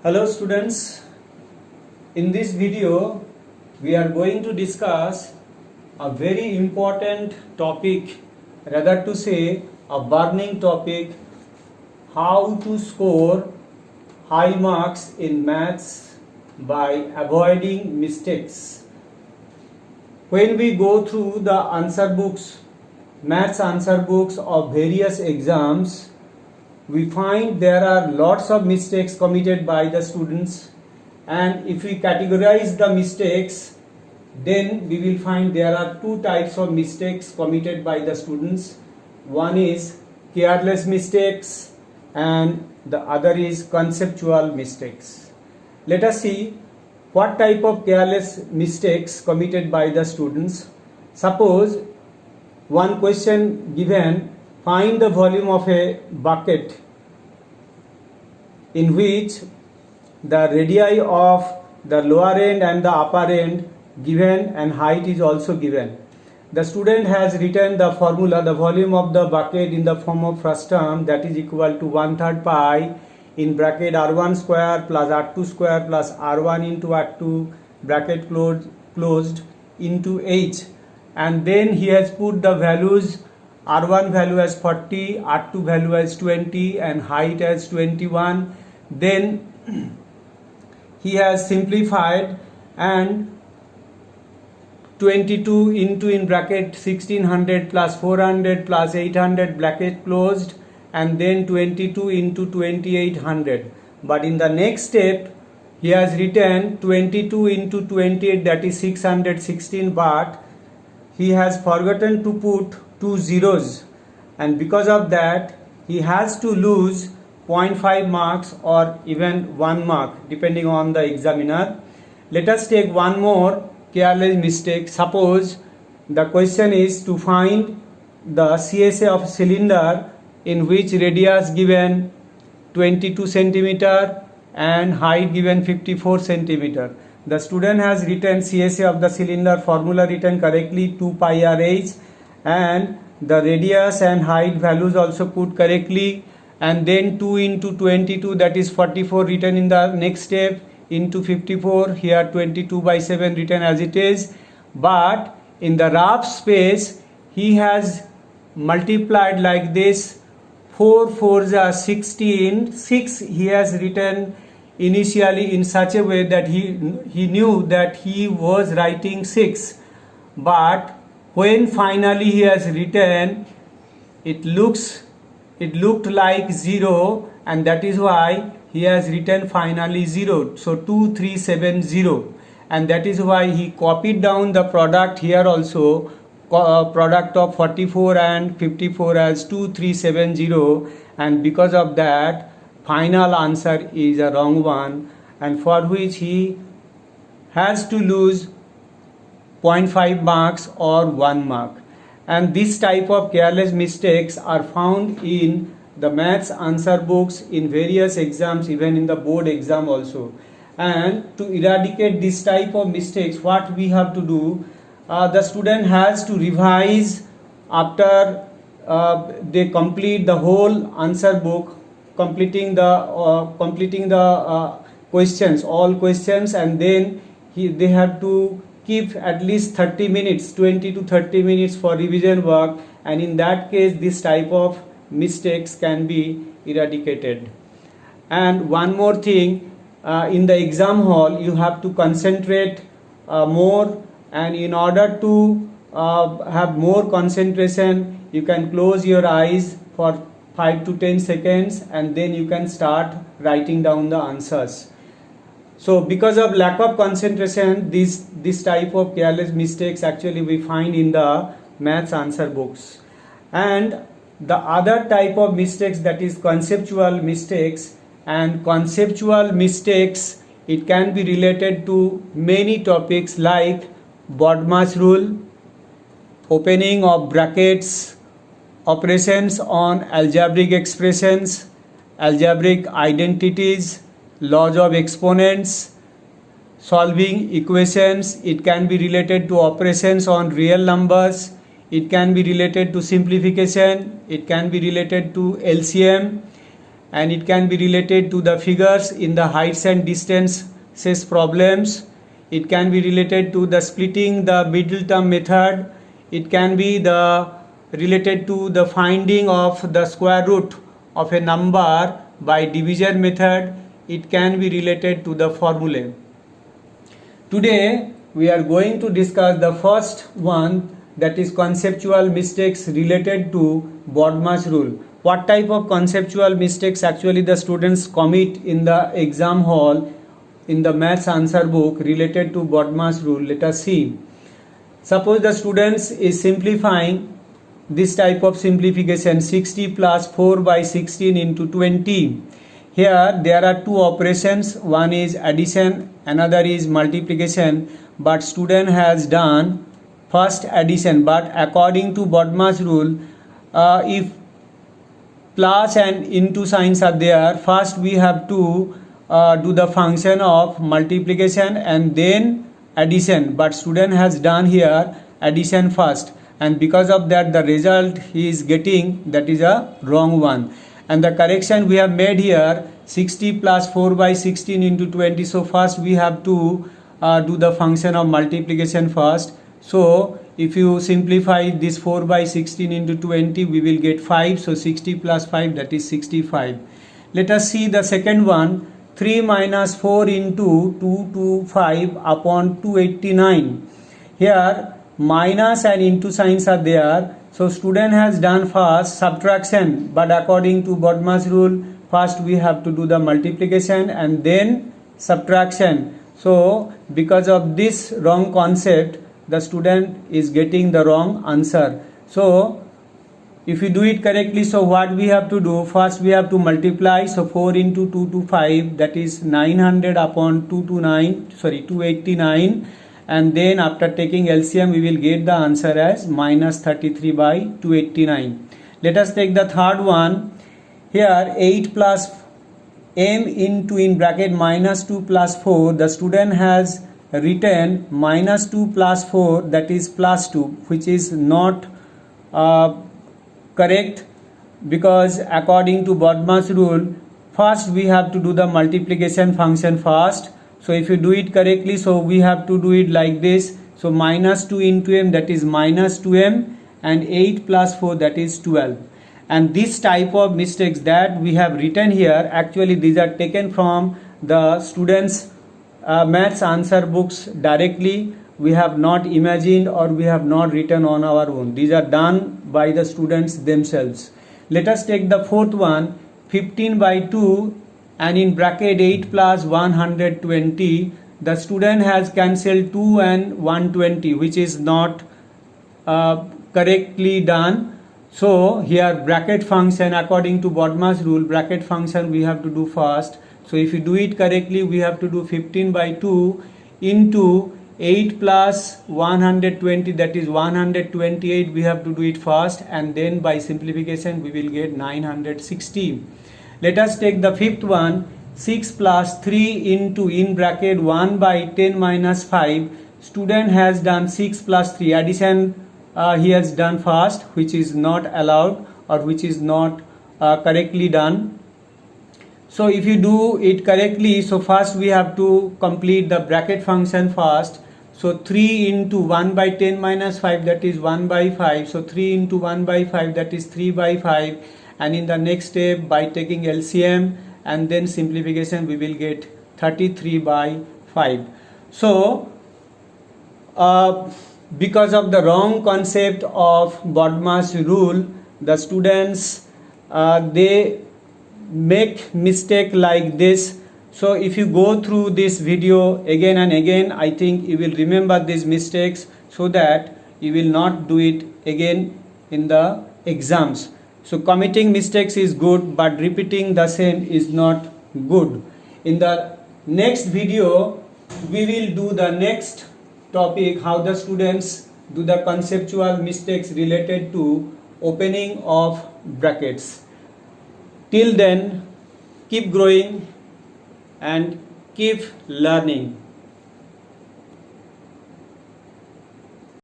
Hello students, in this video we are going to discuss a very important topic, rather to say a burning topic, how to score high marks in maths by avoiding mistakes. When we go through the answer books, maths answer books of various exams, we find there are lots of mistakes committed by the students, and if we categorize the mistakes, then we will find there are two types of mistakes committed by the students. One is careless mistakes and the other is conceptual mistakes. Let us see what type of careless mistakes committed by the students. Suppose one question given, find the volume of a bucket in which the radii of the lower end and the upper end given and height is also given. The student has written the formula, the volume of the bucket in the form of first term, that is equal to 1/3 pi in bracket r1 square plus r2 square plus r1 into r2 bracket closed into h, and then he has put the values, r1 value as 40, r2 value as 20 and height as 21. Then he has simplified and 22 into in bracket 1600 plus 400 plus 800 bracket closed, and then 22 into 2800. But in the next step he has written 22 into 28, that is 616, but he has forgotten to put two zeros, and because of that he has to lose 0.5 marks or even 1 mark depending on the examiner. Let us take one more careless mistake. Suppose the question is to find the CSA of a cylinder in which radius given 22 centimeter and height given 54 centimeter. The student has written CSA of the cylinder formula written correctly, 2 pi r h, and the radius and height values also put correctly, and then 2 into 22, that is 44, written in the next step, into 54, here 22/7 written as it is. But in the rough space he has multiplied like this, 4 4s are 16, 6 he has written initially in such a way that he knew that he was writing 6, but when finally he has written, it looked like 0, and that is why he has written finally 0, so 2370, and that is why he copied down the product here also, product of 44 and 54 as 2370, and because of that final answer is a wrong one, and for which he has to lose 0.5 marks or 1 mark. And this type of careless mistakes are found in the maths answer books in various exams, even in the board exam also. And to eradicate this type of mistakes, what we have to do, the student has to revise after they complete the whole answer book, completing the questions, all questions, and then they have to keep at least 30 minutes, 20 to 30 minutes for revision work, and in that case this type of mistakes can be eradicated. And one more thing, in the exam hall you have to concentrate more, and in order to have more concentration, you can close your eyes for 5 to 10 seconds and then you can start writing down the answers. So because of lack of concentration, this type of careless mistakes actually we find in the maths answer books. And the other type of mistakes, that is conceptual mistakes, and conceptual mistakes, it can be related to many topics like BODMAS rule, opening of brackets, operations on algebraic expressions, algebraic identities, laws of exponents, solving equations. It can be related to operations on real numbers, it can be related to simplification, it can be related to LCM, and it can be related to the figures in the heights and distances problems. It can be related to the splitting the middle term method. It can be related to the finding of the square root of a number by division method. It can be related to the formulae. Today we are going to discuss the first one, that is conceptual mistakes related to BODMAS rule. What type of conceptual mistakes actually the students commit in the exam hall in the maths answer book related to BODMAS rule? Let us see. Suppose the students is simplifying this type of simplification, 60 plus 4 by 16 into 20. Here there are two operations, one is addition, another is multiplication, but student has done first addition. But according to BODMAS rule, if plus and into signs are there, first we have to do the function of multiplication and then addition, but student has done here addition first, and because of that the result he is getting, that is a wrong one. And the correction we have made here, 60 plus 4 by 16 into 20. So first we have to do the function of multiplication first. So if you simplify this 4 by 16 into 20, we will get 5. So 60 plus 5, that is 65. Let us see the second one, 3 minus 4 into 225 upon 289. Here minus and into signs are there. So student has done first subtraction, but according to BODMAS rule, first we have to do the multiplication and then subtraction. So because of this wrong concept, the student is getting the wrong answer. So if you do it correctly, so what we have to do, first we have to multiply. So 4 into 225, that is 900 upon 289, and then after taking LCM we will get the answer as minus 33 by 289. Let us take the third one. Here 8 plus m into in bracket minus 2 plus 4, the student has written minus 2 plus 4, that is plus 2, which is not correct, because according to BODMAS rule, first we have to do the multiplication function first. So if you do it correctly, so we have to do it like this. So minus 2 into m, that is minus 2m, and 8 plus 4, that is 12. And this type of mistakes that we have written here, actually these are taken from the students' maths answer books directly. We have not imagined or we have not written on our own. These are done by the students themselves. Let us take the fourth one, 15 by 2 and in bracket 8 plus 120. The student has cancelled 2 and 120, which is not correctly done. So here bracket function, according to BODMAS rule, bracket function we have to do first. So if you do it correctly, we have to do 15 by 2 into 8 plus 120, that is 128. We have to do it first, and then by simplification we will get 960. Let us take the fifth one, 6 plus 3 into in bracket 1 by 10 minus 5. Student has done 6 plus 3 addition. He has done first, which is not allowed or which is not correctly done. So if you do it correctly, so first we have to complete the bracket function first. So 3 into 1 by 10 minus 5, that is 1 by 5. So 3 into 1 by 5, that is 3 by 5. And in the next step, by taking LCM and then simplification, we will get 33 by 5. So because of the wrong concept of BODMAS rule, the students they make mistake like this. So if you go through this video again and again, I think you will remember these mistakes so that you will not do it again in the exams. So committing mistakes is good, but repeating the same is not good. In the next video, we will do the next topic, how the students do the conceptual mistakes related to opening of brackets. Till then, keep growing and keep learning.